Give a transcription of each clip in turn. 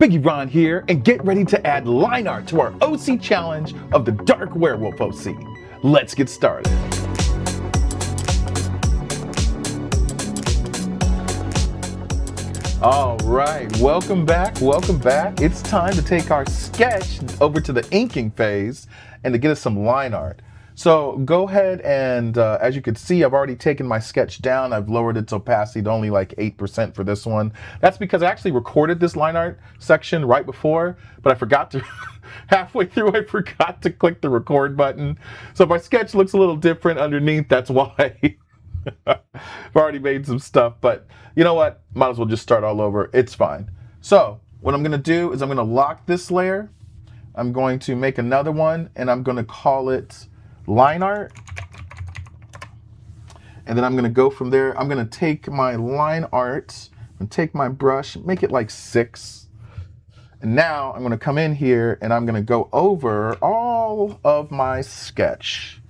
Biggie Ron here, and get ready to add line art to our OC challenge of the Dark Werewolf OC. Let's get started. All right, welcome back. It's time to take our sketch over to the inking phase and to get us some line art. So go ahead and, as you can see, I've already taken my sketch down. I've lowered its opacity to only like 8% for this one. That's because I actually recorded this line art section right before, but I forgot to, halfway through, I forgot to click the record button. So my sketch looks a little different underneath, that's why. I've already made some stuff, but you know what? Might as well just start all over. It's fine. So what I'm gonna do is I'm gonna lock this layer. I'm going to make another one and I'm gonna call it line art, and then I'm going to go from there. I'm going to take my line art and take my brush, make it like 6, and now I'm going to come in here and I'm going to go over all of my sketch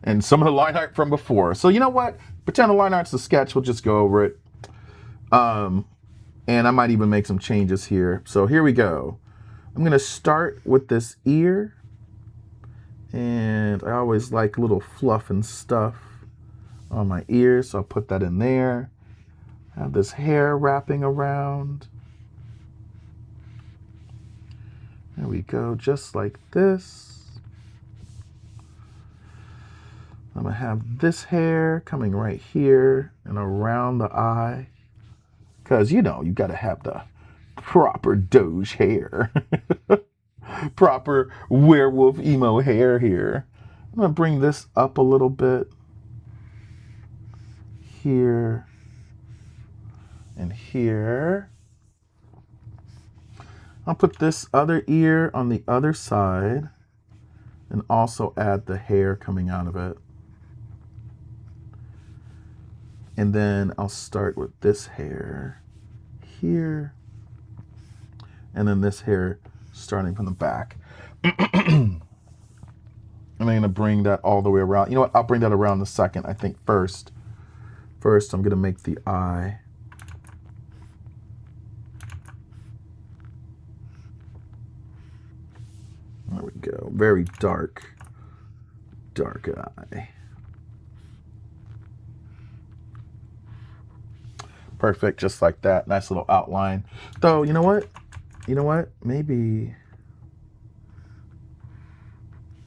and some of the line art from before. So you know what, pretend the line art's the sketch, we'll just go over it, and I might even make some changes here. So here we go. I'm going to start with this ear. And I always like little fluff and stuff on my ears, so I'll put that in there. Have this hair wrapping around. There we go, just like this. I'm gonna have this hair coming right here and around the eye, because you know, you gotta have the proper Doge hair. Proper werewolf emo hair here. I'm gonna bring this up a little bit here and here. I'll put this other ear on the other side and also add the hair coming out of it. And then I'll start with this hair here, and then this hair starting from the back. And I'm going to bring that all the way around. You know what? I'll bring that around in a second. I think first I'm going to make the eye. There we go. Very dark eye. Perfect, just like that. Nice little outline. Though, you know what? Maybe,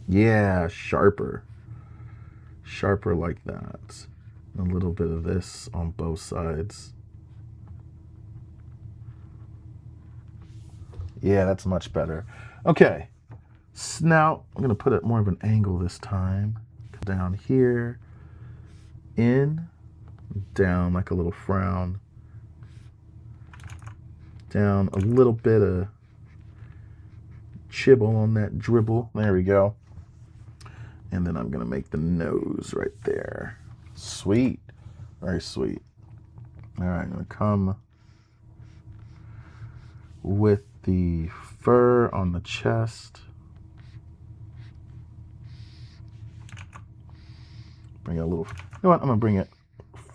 yeah, sharper like that. A little bit of this on both sides. Yeah, that's much better. Okay, so now I'm gonna put it more of an angle this time. Down here, in, down like a little frown. Down a little bit of chibble on that dribble. There we go. And then I'm gonna make the nose right there. Sweet, very sweet. All right, I'm gonna come with the fur on the chest. Bring it a little, you know what, I'm gonna bring it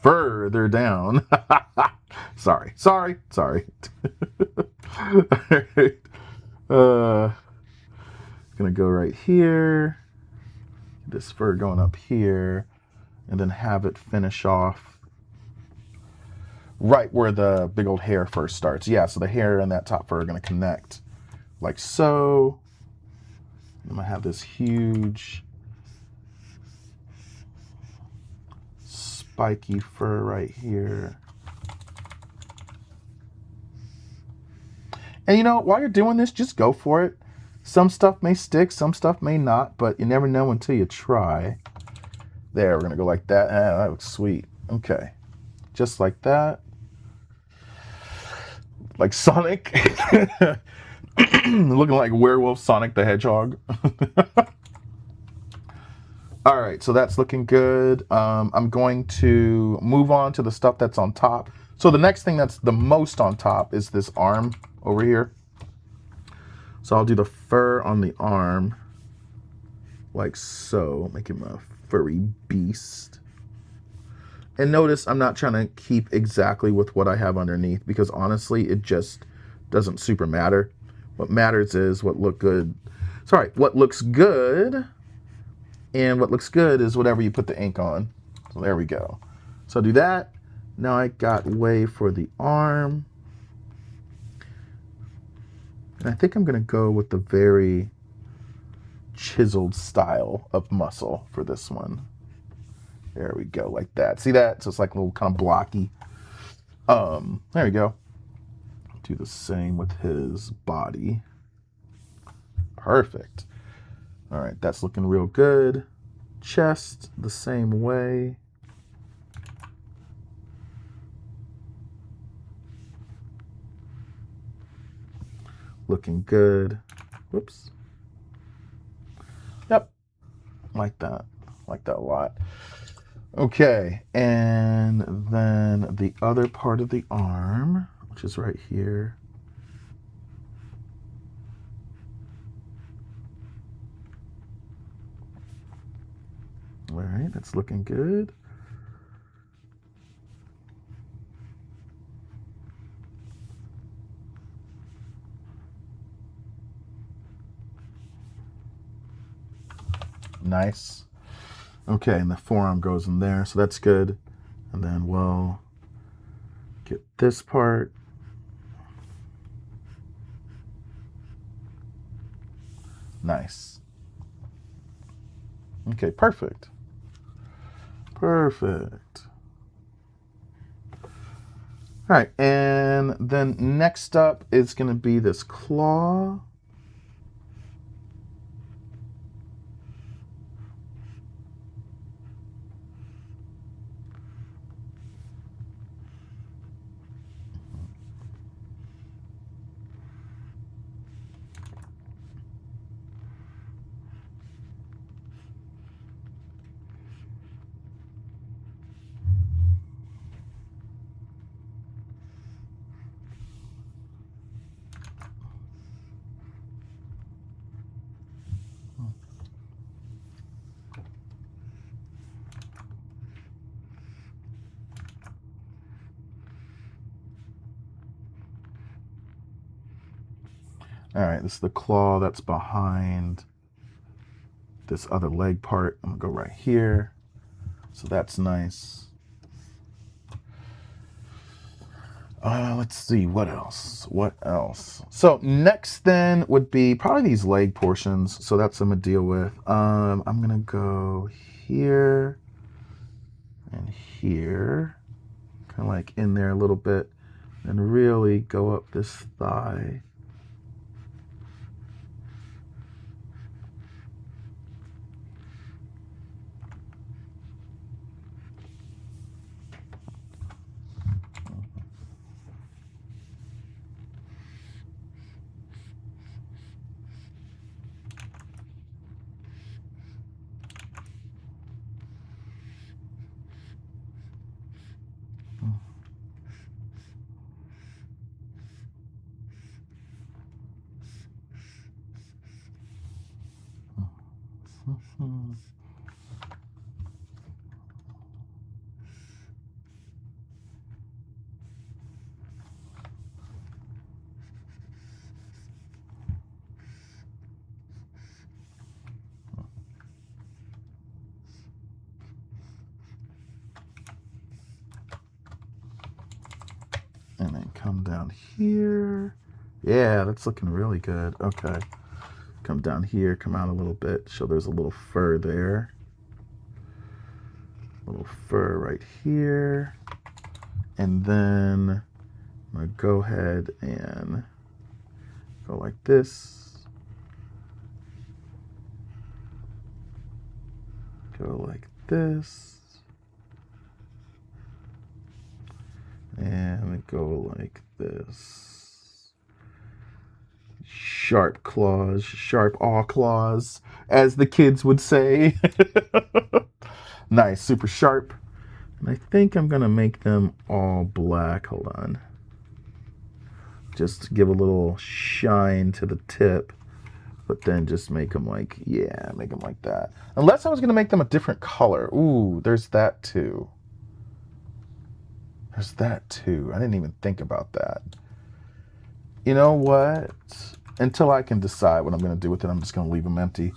further down. Sorry. All right. Gonna go right here. This fur going up here, and then have it finish off right where the big old hair first starts. Yeah, so the hair and that top fur are gonna connect like so. I'm gonna have this huge spiky fur right here. And you know, while you're doing this, just go for it. Some stuff may stick, some stuff may not, but you never know until you try. There, we're gonna go like that. Ah, that looks sweet. Okay, just like that. Like Sonic. Looking like werewolf Sonic the Hedgehog. All right, so that's looking good. I'm going to move on to the stuff that's on top. So the next thing that's the most on top is this arm over here. So I'll do the fur on the arm like so, make him a furry beast. And notice I'm not trying to keep exactly with what I have underneath, because honestly, it just doesn't super matter. What matters is what look good. Sorry, what looks good, and what looks good is whatever you put the ink on. So there we go. So do that. Now I got way for the arm. And I think I'm gonna go with the very chiseled style of muscle for this one. There we go, like that. See that? So it's like a little kind of blocky. There we go. Do the same with his body. Perfect. All right, that's looking real good. Chest, the same way. Looking good. Whoops. Yep, like that a lot. Okay, and then the other part of the arm, which is right here. All right, that's looking good. Nice. Okay, and the forearm goes in there, so that's good. And then we'll get this part. Nice. Okay, perfect. Perfect. All right, and then next up is going to be this claw. All right, this is the claw that's behind this other leg part. I'm gonna go right here. So that's nice. Let's see, what else? What else? So next then would be probably these leg portions. So that's what I'm gonna deal with. I'm gonna go here and here, kind of like in there a little bit, and really go up this thigh. And then come down here. Yeah, that's looking really good. Okay. Come down here, come out a little bit. So there's a little fur there. A little fur right here. And then I'm going to go ahead and go like this. Go like this. And go like this. Sharp claws, sharp aw claws, as the kids would say. Nice, super sharp. And I think I'm gonna make them all black. Hold on. Just to give a little shine to the tip, but then just make them like, yeah, make them like that. Unless I was gonna make them a different color. Ooh, there's that too. There's that too. I didn't even think about that. You know what? Until I can decide what I'm going to do with it, I'm just going to leave them empty.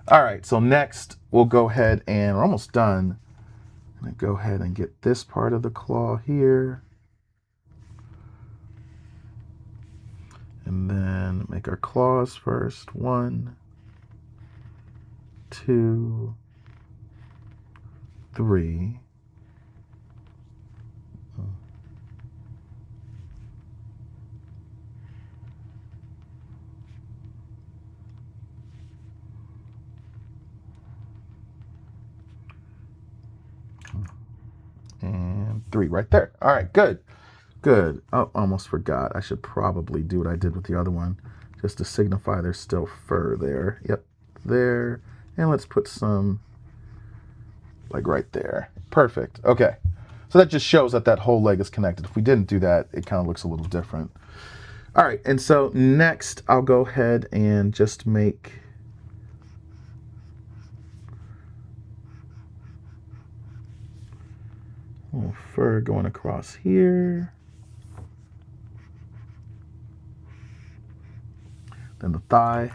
All right, so next we'll go ahead and we're almost done. I'm going to go ahead and get this part of the claw here. And then make our claws first. 1, 2, 3. And 3 right there. All right, good. Good. Oh, almost forgot. I should probably do what I did with the other one just to signify there's still fur there. Yep, there. And let's put some like right there. Perfect. Okay. So that just shows that that whole leg is connected. If we didn't do that, it kind of looks a little different. All right. And so next I'll go ahead and just make a little fur going across here. Then the thigh.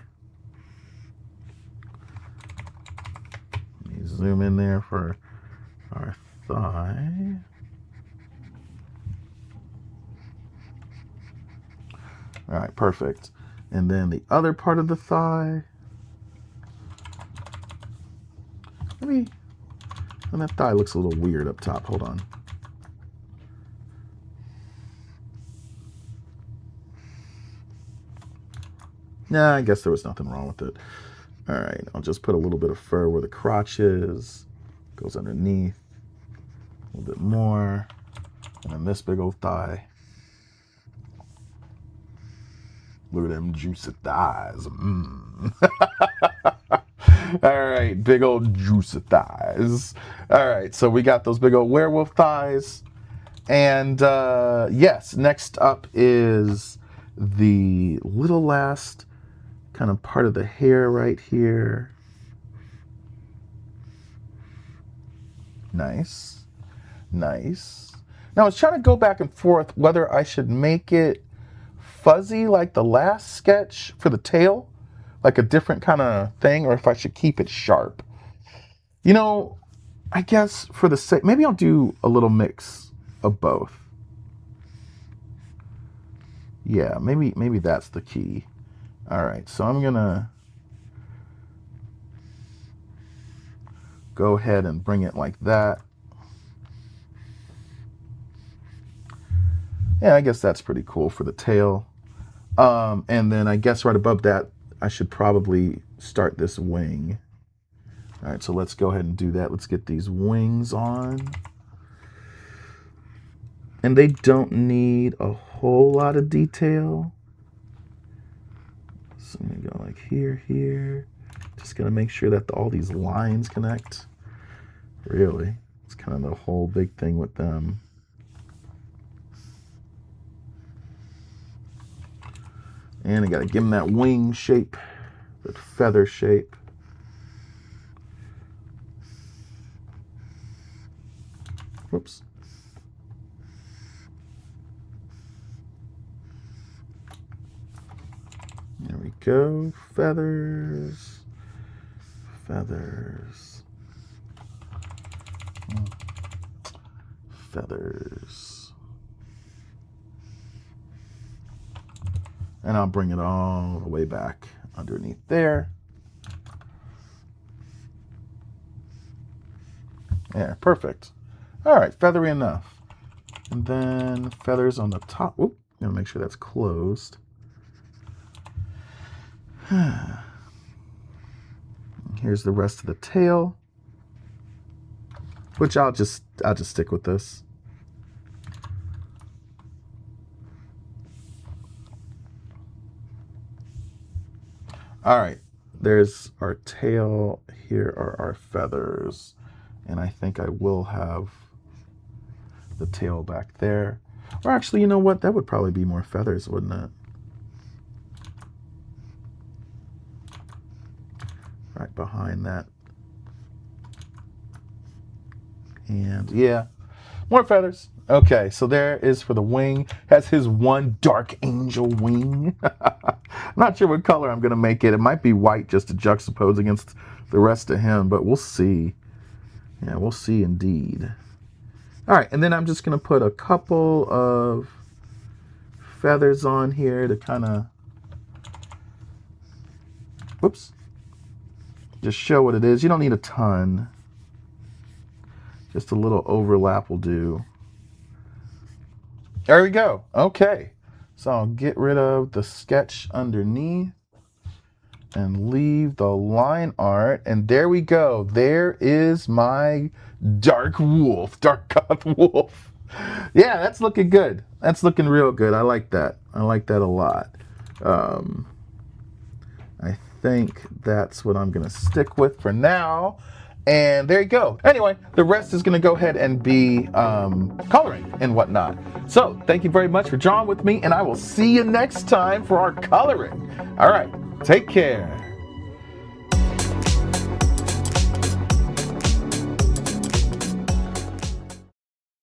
Let me zoom in there for our thigh. All right, perfect. And then the other part of the thigh. And that thigh looks a little weird up top. Hold on. Nah, I guess there was nothing wrong with it. All right, I'll just put a little bit of fur where the crotch is. Goes underneath. A little bit more. And then this big old thigh. Look at them juicy thighs. All right, big old juicy thighs. All right, so we got those big old werewolf thighs. And yes, next up is the little last kind of part of the hair right here. Nice. Nice. Now I was trying to go back and forth whether I should make it fuzzy like the last sketch for the tail, like a different kind of thing, or if I should keep it sharp. You know, I guess for the sake, maybe I'll do a little mix of both. Yeah, maybe that's the key. All right, so I'm gonna go ahead and bring it like that. Yeah, I guess that's pretty cool for the tail. And then I guess right above that, I should probably start this wing. All right, so let's go ahead and do that. Let's get these wings on. And they don't need a whole lot of detail. So I'm gonna go like here. Just gonna make sure that all these lines connect. Really, it's kind of the whole big thing with them. And I gotta give them that wing shape, that feather shape. Whoops. There we go. Feathers. Feathers. Feathers. And I'll bring it all the way back underneath there. Yeah, perfect. All right, feathery enough. And then feathers on the top. Oop, gonna make sure that's closed. Here's the rest of the tail, which I'll just stick with this. All right, there's our tail. Here are our feathers. And I think I will have the tail back there. Or actually, you know what? That would probably be more feathers, wouldn't it? Right behind that. And yeah, more feathers. Okay, so there is for the wing. Has his one dark angel wing. Not sure what color I'm going to make it. It might be white just to juxtapose against the rest of him, but we'll see. Yeah, we'll see indeed. All right, and then I'm just going to put a couple of feathers on here to kind of, whoops, just show what it is. You don't need a ton. Just a little overlap will do. There we go. Okay. So I'll get rid of the sketch underneath and leave the line art. And there we go. There is my dark wolf, dark goth wolf. Yeah, that's looking good. That's looking real good. I like that. I like that a lot. I think that's what I'm going to stick with for now. And there you go. Anyway, the rest is going to go ahead and be coloring and whatnot. So thank you very much for drawing with me, and I will see you next time for our coloring. All right, take care.